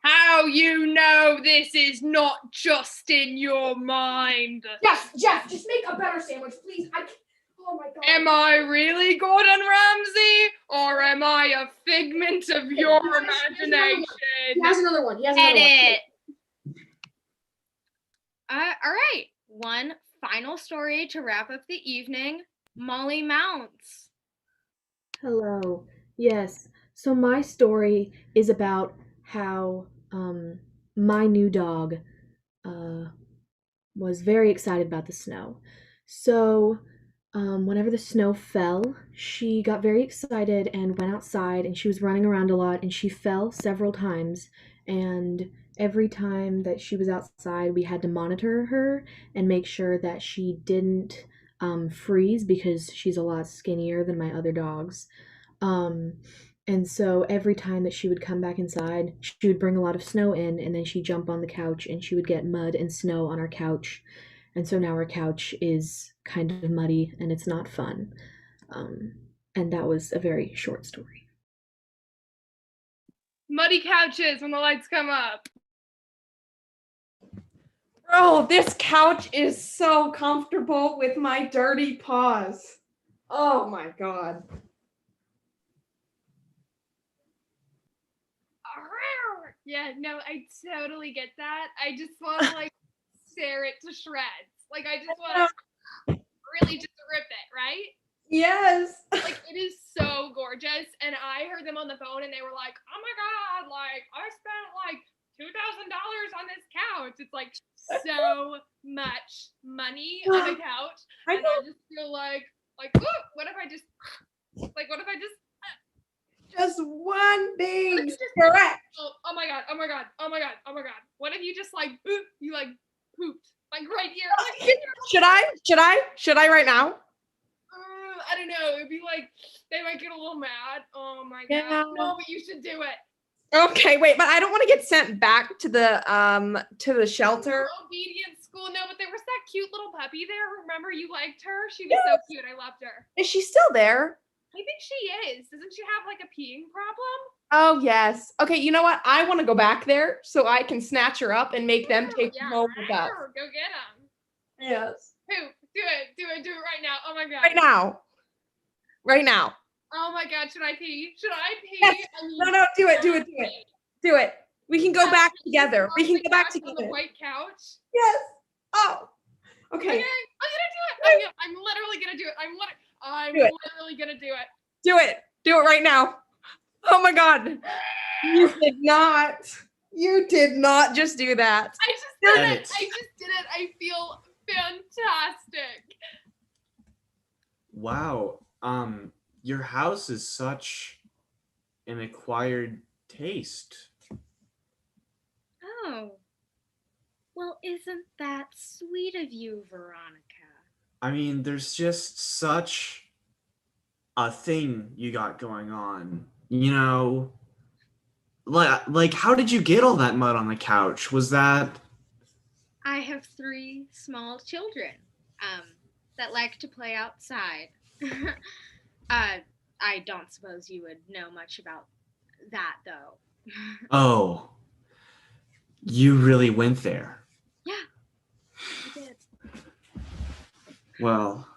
How you know this is not just in your mind? Jeff, just make a better sandwich, please. Oh my god. Am I really Gordon Ramsay, or am I a figment of your imagination? He has another one. Edit. All right. One final story to wrap up the evening. Molly Mounts. Hello. Yes. So my story is about how my new dog was very excited about the snow. So whenever the snow fell, she got very excited and went outside, and she was running around a lot, and she fell several times. And every time that she was outside, we had to monitor her and make sure that she didn't freeze because she's a lot skinnier than my other dogs. And so every time that she would come back inside, she would bring a lot of snow in, and then she'd jump on the couch and she would get mud and snow on our couch. And so now our couch is kind of muddy and it's not fun. And that was a very short story. Muddy couches when the lights come up. Bro, this couch is so comfortable with my dirty paws. Oh my god. Yeah, no, I totally get that. I just want to like tear it to shreds. Like I just want to really just it, right? Yes. Like, it is so gorgeous. And I heard them on the phone and they were like, oh my God, like, I spent like $2,000 on this couch. It's like so much money on a couch. And I just feel like, ooh, what if I just Just one big just- stretch. oh my God. What if you just like, you like pooped, like right here. Should I right now? I don't know. It'd be like, they might get a little mad. Oh my God. Yeah. No, but you should do it. Okay, wait, but I don't want to get sent back to the shelter. Obedience school. No, but there was that cute little puppy there. Remember, you liked her? She was so cute. I loved her. Is she still there? I think she is. Doesn't she have like a peeing problem? Oh yes. Okay, you know what? I want to go back there so I can snatch her up and make them take her home with us. Go get them. Yes. Poop. Do it right now. Oh my God. Right now. Oh my God. Should I pee? Yes. I mean, No, do it. We can go back together. We can go back on the together. white couch. Yes. Oh. Okay. I'm gonna do it. I'm literally gonna do it. I'm literally gonna do it. Do it. Do it right now. Oh my God. You did not just do that. I just did it. I feel fantastic. Wow. Your house is such an acquired taste. Oh. Well, isn't that sweet of you, Veronica? I mean, there's just such a thing you got going on. You know, like how did you get all that mud on the couch? Was that... I have 3 small children that like to play outside. I don't suppose you would know much about that, though. Oh, you really went there. Yeah, I did. Well,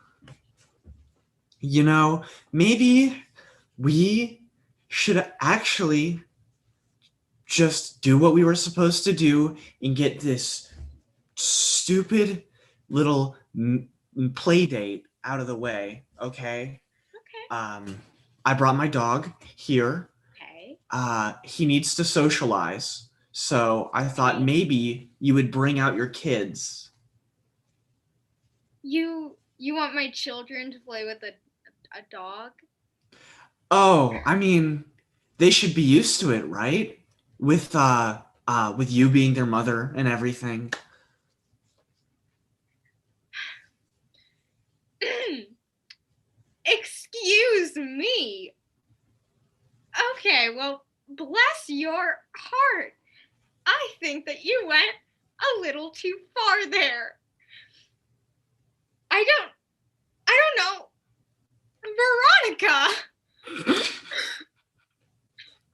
you know, maybe we should actually just do what we were supposed to do and get this stupid little play date out of the way, okay? Okay. I brought my dog here. Okay. He needs to socialize, so I thought maybe you would bring out your kids. You want my children to play with a dog? Oh, I mean, they should be used to it, right? With you being their mother and everything. Excuse me. Okay, well, bless your heart. I think that you went a little too far there. I don't know. Veronica.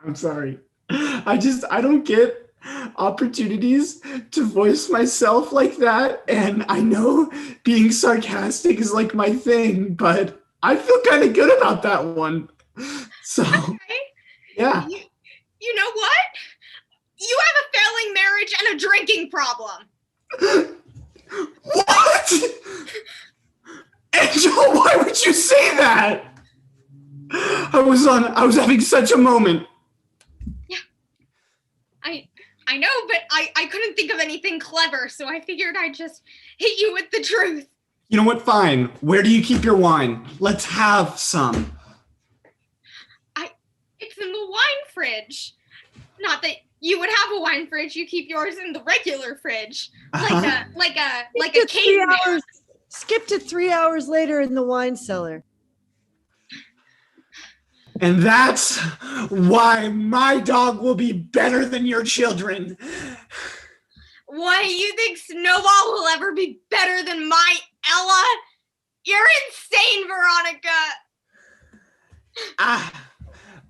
I'm sorry. I don't get opportunities to voice myself like that. And I know being sarcastic is like my thing, but I feel kind of good about that one. So, okay. Yeah. You know what? You have a failing marriage and a drinking problem. What? Angel, why would you say that? I was having such a moment. Yeah. I know, but I couldn't think of anything clever, so I figured I'd just hit you with the truth. You know what? Fine. Where do you keep your wine? Let's have some. It's in the wine fridge. Not that you would have a wine fridge. You keep yours in the regular fridge, like a caveman. Skip to 3 hours later in the wine cellar. And that's why my dog will be better than your children. Why, you think Snowball will ever be better than my Ella? You're insane, Veronica.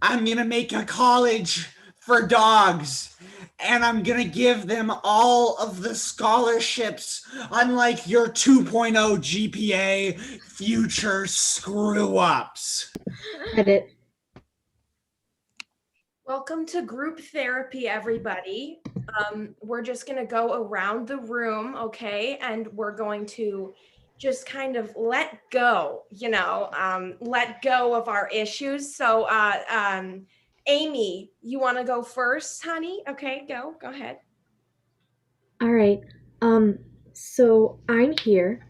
I'm gonna make a college for dogs, and I'm gonna give them all of the scholarships, unlike your 2.0 GPA future screw-ups. Edit. Welcome to group therapy, everybody. We're just going to go around the room, okay? And we're going to just kind of let go, let go of our issues. So, Amy, you want to go first, honey? Okay, go ahead. All right. So I'm here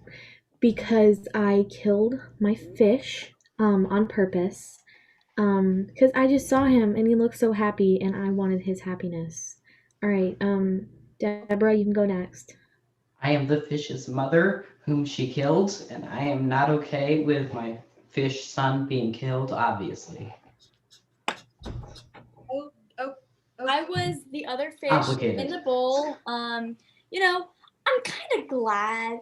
because I killed my fish on purpose. Because I just saw him and he looked so happy and I wanted his happiness. All right. Deborah, you can go next. I am the fish's mother, whom she killed, and I am not okay with my fish son being killed, obviously. I was the other fish Complicated. in the bowl. You know, I'm kind of glad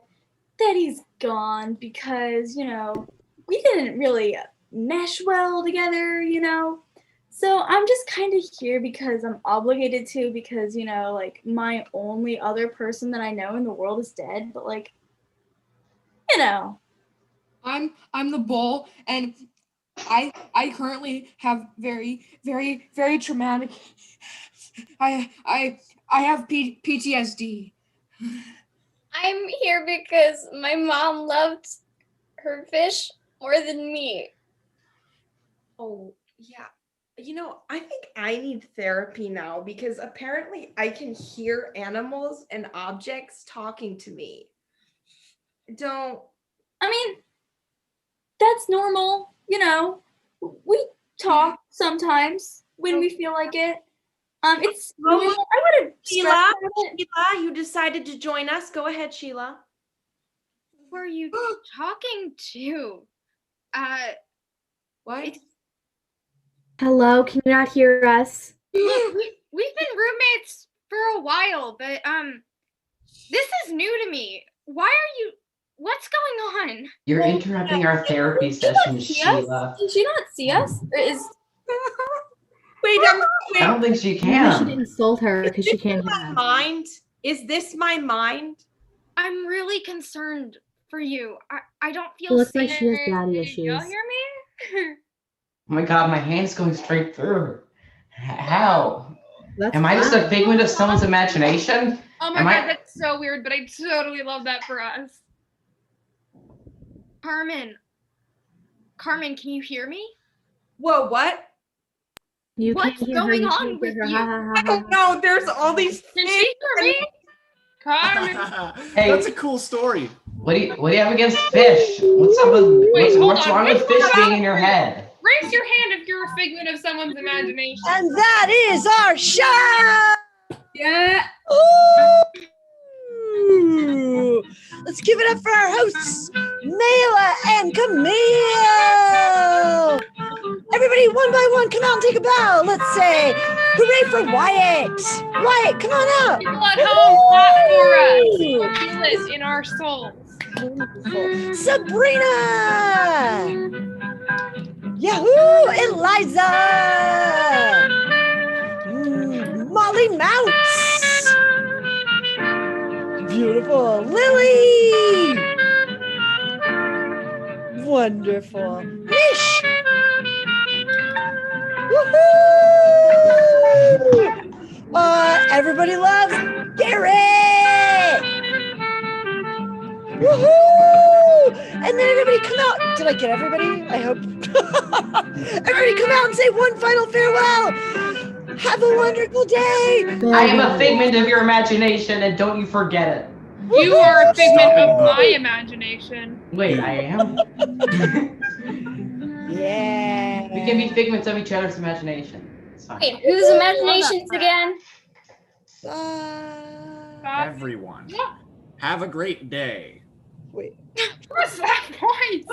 that he's gone because, we didn't really mesh well together, So I'm just kind of here because I'm obligated to, because, like, my only other person that I know in the world is dead, but, like, I'm the bull, and I currently have very, very, very traumatic. I have PTSD. I'm here because my mom loved her fish more than me. Oh, yeah. I think I need therapy now because apparently I can hear animals and objects talking to me. I mean, that's normal, we talk sometimes when we feel like it. It's normal. I would have Sheila, you decided to join us. Go ahead, Sheila. Who are you talking to? What? Hello, can you not hear us? Look, we've been roommates for a while, but this is new to me. What's going on? You're interrupting our therapy session, Sheila. Did she not see us? Wait, I don't think she Maybe can. she didn't insult her because she can't hear us. Mind? Is this my mind? I'm really concerned for you. I don't It feel looks safe. like she has daddy Y'all issues. hear me? Oh my god, my hand's going straight through her. How? That's Am I just a figment of someone's imagination? Oh my Am god, I- that's so weird, but I totally love that for us. Carmen, can you hear me? Whoa, what? You What's can't hear her. going You on can't hear with her. you? Ha, ha, ha, I ha, don't know. There's all these Can she hear me? Carmen. Hey. That's a cool story. What do you have against fish? What's up with Wait, hold what's on. wrong with fish being in your head? Raise your hand if you're a figment of someone's imagination. And that is our show! Yeah. Ooh. Let's give it up for our hosts, Mela and Camille! Everybody, one by one, come out and take a bow. Let's say, hooray for Wyatt! Wyatt, come on out! People at home, clap for us. We'll feel it in our souls. Wonderful. Sabrina! Yahoo! Eliza! Molly Mounts! Beautiful. Lily! Wonderful. Nish! Woohoo! Everybody loves Garrett! Woohoo! And then everybody come out. Did I get everybody? I hope. Everybody come out and say one final farewell. Have a wonderful day. I am a figment of your imagination, and don't you forget it. You are a figment Stop it, of my Bobby. imagination. Wait, I am? Yeah. We can be figments of each other's imagination. It's fine. Wait, whose imaginations again? Everyone. Have a great day. Wait. What's that voice?